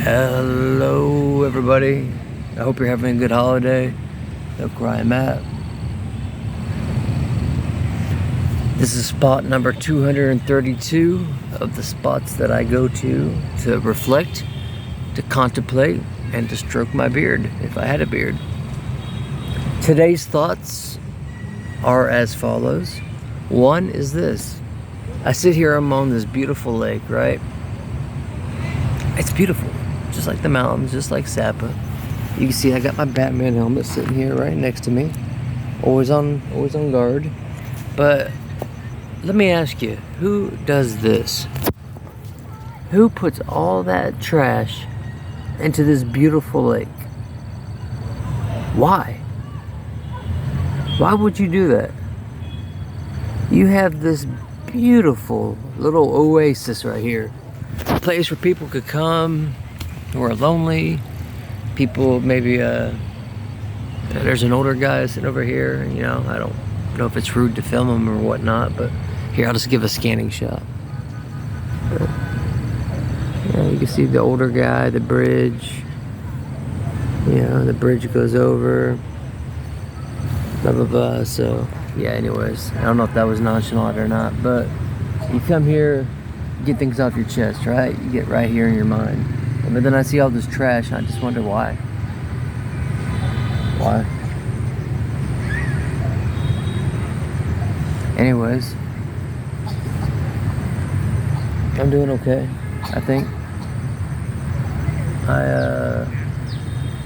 Hello everybody, I hope you're having a good holiday. Look where I'm at. This is spot number 232 of the spots that I go to reflect, to contemplate, and to stroke my beard, if I had a beard. Today's thoughts are as follows. One is this. I sit here, I'm on this beautiful lake, right? It's beautiful, just like the mountains, just like Sapa. You can see I got my Batman helmet sitting here right next to me. Always on guard. But let me ask you, who does this? Who puts all that trash into this beautiful lake? Why? Why would you do that? You have this beautiful little oasis right here. A place where people could come who are lonely. People maybe, there's an older guy sitting over here. You know, I don't know if it's rude to film him or whatnot, but here, I'll just give a scanning shot. Yeah, you can see the older guy, the bridge. You know, the bridge goes over. Blah, blah, blah. So, yeah, anyways, I don't know if that was nonchalant or not, but you come here, get things off your chest, right? You get right here in your mind. But then I see all this trash and I just wonder why. Why? Anyways, I'm doing okay, I think.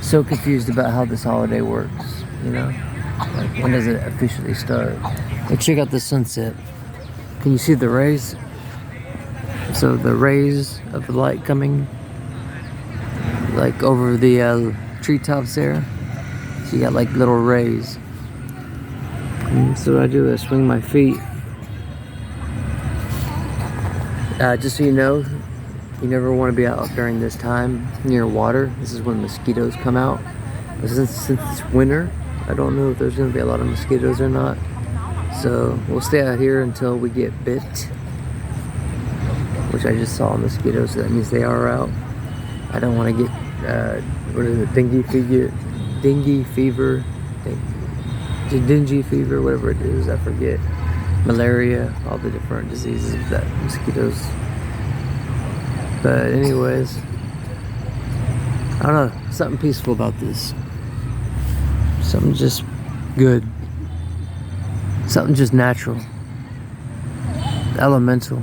So confused about how this holiday works, you know? Like, when does it officially start? Hey, check out the sunset. Can you see the rays? So the rays of the light coming like over the treetops there. So you got like little rays. And so what I do is swing my feet. Just so you know, you never want to be out during this time near water. This is when mosquitoes come out. But since it's winter, I don't know if there's going to be a lot of mosquitoes or not. So we'll stay out here until we get bit. Which I just saw mosquitoes, so that means they are out. I don't want to get, what is it, dingy fever, whatever it is, I forget. Malaria, all the different diseases that mosquitoes. But anyways, I don't know, something peaceful about this. Something just good. Something just natural. Elemental.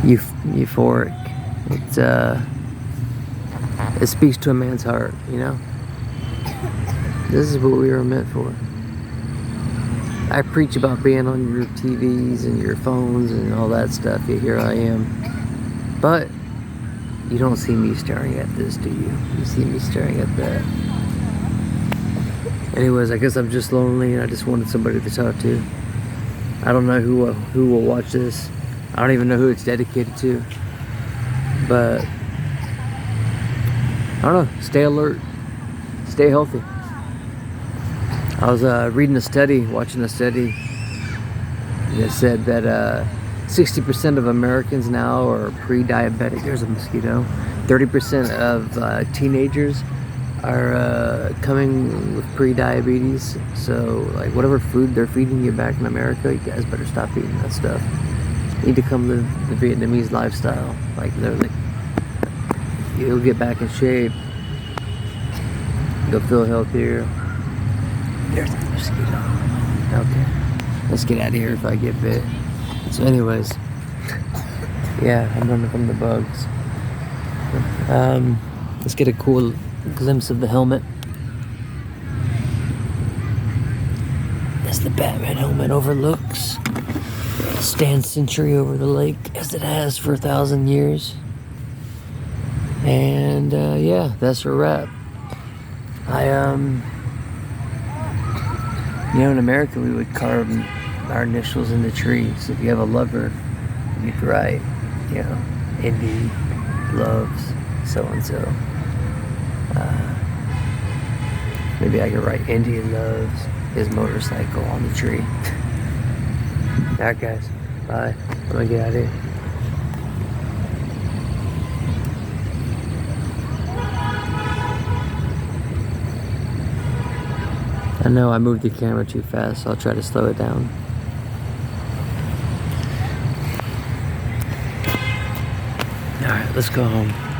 Euphoric. It speaks to a man's heart, you know? This is what we were meant for. I preach about being on your TVs and your phones and all that stuff, yet here I am. But you don't see me staring at this, do you? You see me staring at that. Anyways, I guess I'm just lonely and I just wanted somebody to talk to. I don't know who will watch this. I don't even know who it's dedicated to. But I don't know, stay alert, stay healthy. I was watching a study that said that 60% of Americans now are pre-diabetic. There's a mosquito. 30% of teenagers are coming with pre-diabetes. So, like, whatever food they're feeding you back in America, you guys better stop eating that stuff. You need to come live the Vietnamese lifestyle. Like, literally. You'll get back in shape. You'll feel healthier. There's a mosquito. Okay. Let's get out of here if I get bit. So anyways. Yeah, I'm running from the bugs. Let's get a cool glimpse of the helmet. As the Batman helmet overlooks, stands sentry over the lake as it has for 1,000 years. And yeah, that's a wrap. You know, in America we would carve our initials in the tree. So if you have a lover, you'd write, you know, Indy loves so and so. Maybe I could write Indy loves his motorcycle on the tree. Alright guys, bye. I'm gonna get out of here. I know I moved the camera too fast, so I'll try to slow it down. Alright, let's go home.